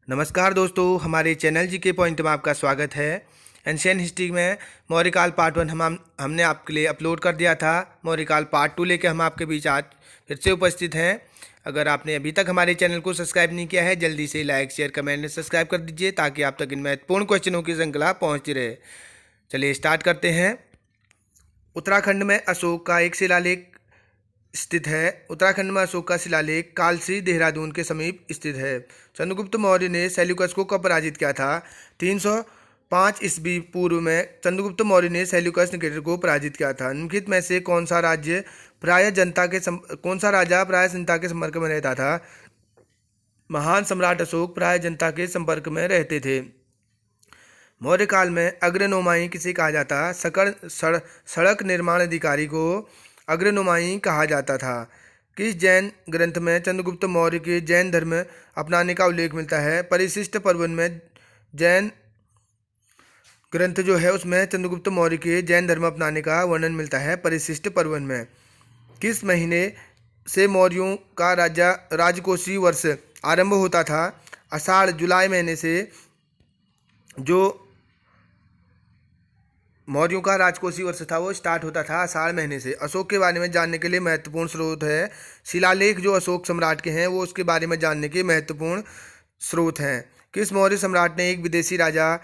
नमस्कार दोस्तों, हमारे चैनल जी के पॉइंट में आपका स्वागत है। एंशियंट हिस्ट्री में मौर्यकाल पार्ट 1 हमने आपके लिए अपलोड कर दिया था। मौर्यकाल पार्ट 2 लेके हम आपके बीच आज फिर से उपस्थित हैं। अगर आपने अभी तक हमारे चैनल को सब्सक्राइब नहीं किया है, जल्दी से लाइक शेयर कमेंट और सब्सक्राइब कर दीजिए ताकि आप तक इन महत्वपूर्ण क्वेश्चनों की श्रृंखला पहुँचती रहे। चलिए स्टार्ट करते हैं। उत्तराखंड में अशोक का एक शिलालेख स्थित है। उत्तराखंड में अशोक का शिलालेख कालसी देहरादून के समीप स्थित है। चंद्रगुप्त मौर्य ने सेल्यूकस को कब पराजित किया था? 305 ईस्वी पूर्व में चंद्रगुप्त मौर्य ने सेल्यूकस निकेटर को पराजित किया था। निम्नलिखित में से कौन सा राजा प्राय जनता के संपर्क में रहता था? महान सम्राट अशोक प्राय जनता के संपर्क में रहते थे। मौर्य काल में अग्रनोमाई किसे कहा जाता? सड़क निर्माण अधिकारी को अग्रनुमाई कहा जाता था। किस जैन ग्रंथ में चंद्रगुप्त मौर्य के जैन धर्म अपनाने का उल्लेख मिलता है? परिशिष्ट पर्वन में जैन ग्रंथ जो है उसमें चंद्रगुप्त मौर्य के जैन धर्म अपनाने का वर्णन मिलता है परिशिष्ट पर्वन में। किस महीने से मौर्यों का राजकोषीय वर्ष आरंभ होता था? आषाढ़ जुलाई महीने से जो मौर्यों का राजकोषीय वर्ष था वो स्टार्ट होता था आषाढ़ महीने से। अशोक के बारे में जानने के लिए महत्वपूर्ण स्रोत है शिलालेख जो अशोक सम्राट के हैं वो उसके बारे में जानने के महत्वपूर्ण स्रोत हैं। किस मौर्य सम्राट ने एक विदेशी राजा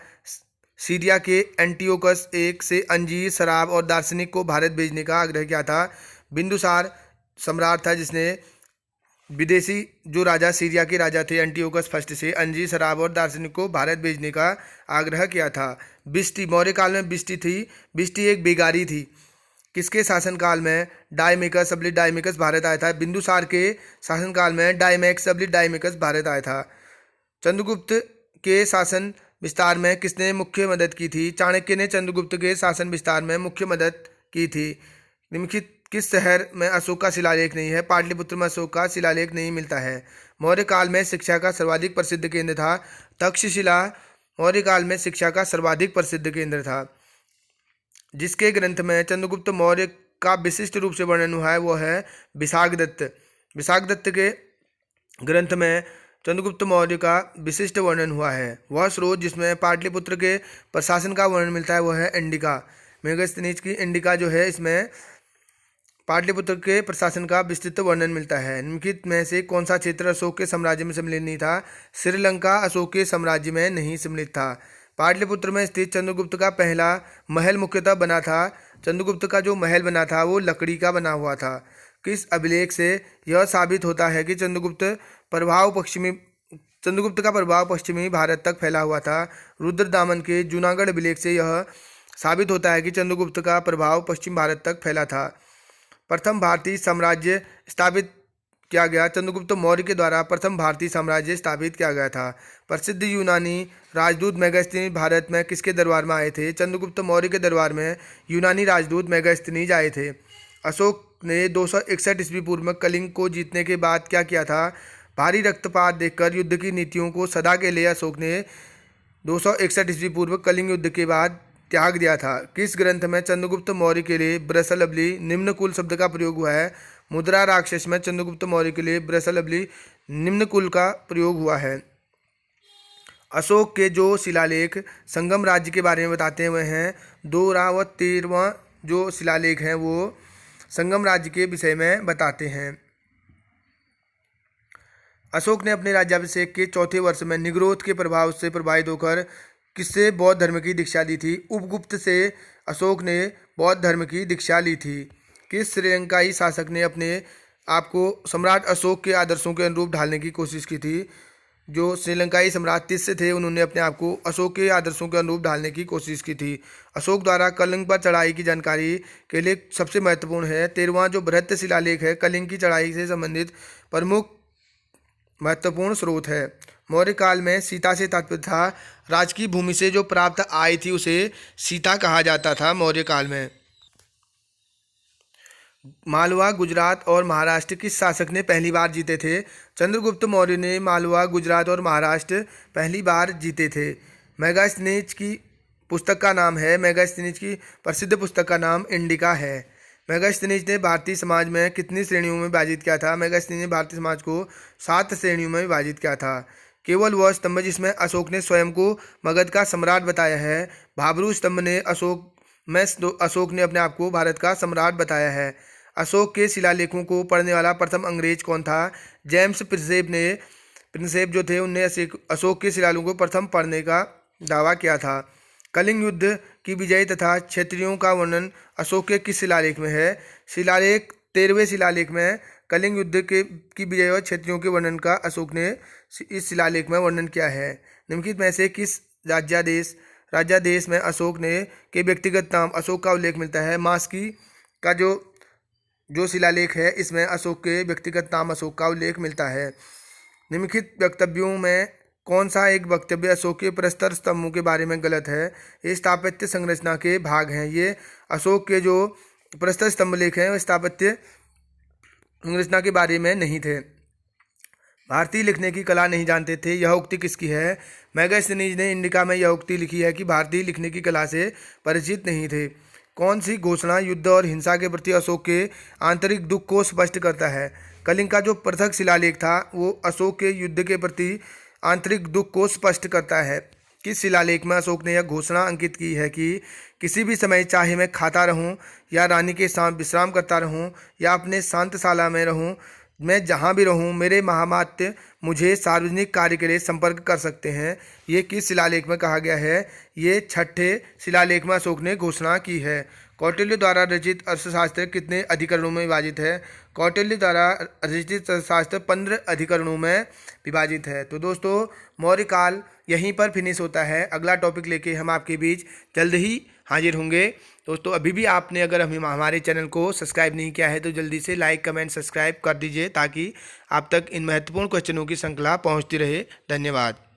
सीरिया के एंटियोकस एक से अंजीर, शराब और दार्शनिक को भारत भेजने का आग्रह किया था? बिंदुसार सम्राट था जिसने विदेशी जो राजा सीरिया के राजा थे एंटियोकस फर्स्ट से अंजीर, शराब और दार्शनिक को भारत भेजने का आग्रह किया था। बिस्टी मौर्य काल में बिस्टी थी। बिस्टी एक बेगारी थी। किसके शासनकाल में डायमेकस भारत आया था? बिंदुसार के शासनकाल में डायमेकस भारत आया था। चंद्रगुप्त के शासन विस्तार में किसने मुख्य मदद की थी? चाणक्य ने चंद्रगुप्त के शासन विस्तार में मुख्य मदद की थी। निम्नलिखित किस शहर में अशोक का शिलालेख नहीं है? पाटलिपुत्र में अशोक का शिलालेख नहीं मिलता है। मौर्य काल में शिक्षा का सर्वाधिक प्रसिद्ध केंद्र था तक्षशिला। मौर्य काल में शिक्षा का सर्वाधिक प्रसिद्ध केंद्र था। जिसके ग्रंथ में चंद्रगुप्त मौर्य का विशिष्ट रूप से वर्णन हुआ है वो है विशाखदत्त। विशाखदत्त के ग्रंथ में चंद्रगुप्त मौर्य का विशिष्ट वर्णन हुआ है। वह स्रोत जिसमें पाटलिपुत्र के प्रशासन का वर्णन मिलता है वह है इंडिका। मेगास्थनीज की इंडिका जो है इसमें पाटलिपुत्र के प्रशासन का विस्तृत वर्णन मिलता है। निम्नलिखित में से कौन सा क्षेत्र अशोक के साम्राज्य में सम्मिलित नहीं था? श्रीलंका अशोक के साम्राज्य में नहीं सम्मिलित था। पाटलिपुत्र में स्थित चंद्रगुप्त का पहला महल मुख्यतः बना था। चंद्रगुप्त का जो महल बना था वो लकड़ी का बना हुआ था। किस अभिलेख से यह साबित होता है कि चंद्रगुप्त का प्रभाव पश्चिमी भारत तक फैला हुआ था? रुद्रदामन के जूनागढ़ अभिलेख से यह साबित होता है कि चंद्रगुप्त का प्रभाव पश्चिम भारत तक फैला था। प्रथम भारतीय साम्राज्य स्थापित किया गया? चंद्रगुप्त मौर्य के द्वारा प्रथम भारतीय साम्राज्य स्थापित किया गया था। प्रसिद्ध यूनानी राजदूत मेगास्थनीज भारत में किसके दरबार में आए थे? चंद्रगुप्त मौर्य के दरबार में यूनानी राजदूत मेगास्थनीज आए थे। अशोक ने 261 ईस्वी पूर्व में कलिंग को जीतने के बाद क्या किया था? भारी रक्तपात देखकर युद्ध की नीतियों को सदा के लिए अशोक ने 261 ईस्वी पूर्व कलिंग युद्ध के बाद त्याग दिया था। किस ग्रंथ में चंद्रगुप्त मौर्य के लिए ब्रसलबली निम्न कुल शब्द का प्रयोग हुआ है? मुद्रा राक्षस में चंद्रगुप्त मौर्य के लिए ब्रसलबली निम्न कुल का प्रयोग हुआ है। अशोक के जो शिलालेख संगम राज्य के बारे में बताते हुए हैं 2वां व 13वां जो शिलालेख हैं वो संगम राज्य के विषय में बताते हैं। अशोक ने अपने राज्याभिषेक के चौथे वर्ष में निग्रोध के प्रभाव से प्रभावित होकर किससे बौद्ध धर्म की दीक्षा ली थी? उपगुप्त से अशोक ने बौद्ध धर्म की दीक्षा ली थी। किस श्रीलंकाई शासक ने अपने आप को सम्राट अशोक के आदर्शों के अनुरूप ढालने की कोशिश की थी? जो श्रीलंकाई सम्राट तिस्य थे उन्होंने अपने आप को अशोक के आदर्शों के अनुरूप ढालने की कोशिश की थी। अशोक द्वारा कलिंग पर चढ़ाई की जानकारी के लिए सबसे महत्वपूर्ण है 13वां जो बृहत् शिलालेख है कलिंग की चढ़ाई से संबंधित प्रमुख महत्वपूर्ण स्रोत है। मौर्य काल में सीता से तात्पर्य था राजकीय भूमि से जो प्राप्त आय थी उसे सीता कहा जाता था। मौर्य काल में मालवा, गुजरात और महाराष्ट्र किस शासक ने पहली बार जीते थे? चंद्रगुप्त मौर्य ने मालवा, गुजरात और महाराष्ट्र पहली बार जीते थे। मेगास्थनीज की पुस्तक का नाम है मेगास्थनीज की प्रसिद्ध पुस्तक का नाम इंडिका है। मेगास्थनीज ने भारतीय समाज में कितनी श्रेणियों में विभाजित किया था? मेगास्थनीज ने भारतीय समाज को 7 श्रेणियों में विभाजित किया था। केवल वह स्तंभ जिसमें अशोक ने स्वयं को मगध का सम्राट बताया है। भाब्रू स्तंभ ने अशोक ने अपने आप को भारत का सम्राट बताया है। अशोक के शिलालेखों को पढ़ने वाला प्रथम अंग्रेज कौन था? जेम्स प्रिंसेप जो थे उनने अशोक के शिलालेखों को प्रथम पढ़ने का दावा किया था। कलिंग युद्ध की विजय तथा क्षत्रियों का वर्णन अशोक के किस शिलालेख में है? शिलालेख 13वें शिलालेख में कलिंग युद्ध की विजय और क्षत्रियों के वर्णन का अशोक ने इस शिलालेख में वर्णन किया है। निम्नलिखित में से किस राज्यादेश में अशोक ने के व्यक्तिगत नाम अशोक का उल्लेख मिलता है? मास्की का जो शिलालेख है इसमें अशोक के व्यक्तिगत नाम अशोक का उल्लेख मिलता है। निम्नलिखित वक्तव्यों में कौन सा एक वक्तव्य अशोक के प्रस्तर स्तंभों के बारे में गलत है? ये स्थापत्य संरचना के भाग हैं। ये अशोक के जो प्रस्तर स्तंभ लेख हैं वो स्थापत्य संरचना के बारे में नहीं थे। भारतीय लिखने की कला नहीं जानते थे, यह उक्ति किसकी है? मैगस्थनीज ने इंडिका में यह उक्ति लिखी है कि भारतीय लिखने की कला से परिचित नहीं थे। कौन सी घोषणा युद्ध और हिंसा के प्रति अशोक के आंतरिक दुख को स्पष्ट करता है? कलिंग का जो पृथक शिलालेख था वो अशोक के युद्ध के प्रति आंतरिक दुख को स्पष्ट करता है। किस शिलालेख में अशोक ने यह घोषणा अंकित की है कि किसी भी समय चाहे मैं खाता रहूं या रानी के साथ विश्राम करता रहूं या अपने शांतशाला में रहूं, मैं जहां भी रहूं मेरे महामात्य मुझे सार्वजनिक कार्य के लिए संपर्क कर सकते हैं? ये किस शिलालेख में कहा गया है? ये 6ठे शिलालेख में अशोक ने घोषणा की है। कौटिल्य द्वारा रचित अर्थशास्त्र कितने अधिकरणों में विभाजित है? कौटिल्य द्वारा रचित अर्थशास्त्र 15 अधिकरणों में विभाजित है। तो दोस्तों मौर्य काल यहीं पर फिनिश होता है। अगला टॉपिक लेके हम आपके बीच जल्द ही हाजिर होंगे। दोस्तों अभी भी आपने अगर हमारे चैनल को सब्सक्राइब नहीं किया है तो जल्दी से लाइक कमेंट सब्सक्राइब कर दीजिए ताकि आप तक इन महत्वपूर्ण क्वेश्चनों की श्रृंखला पहुंचती रहे। धन्यवाद।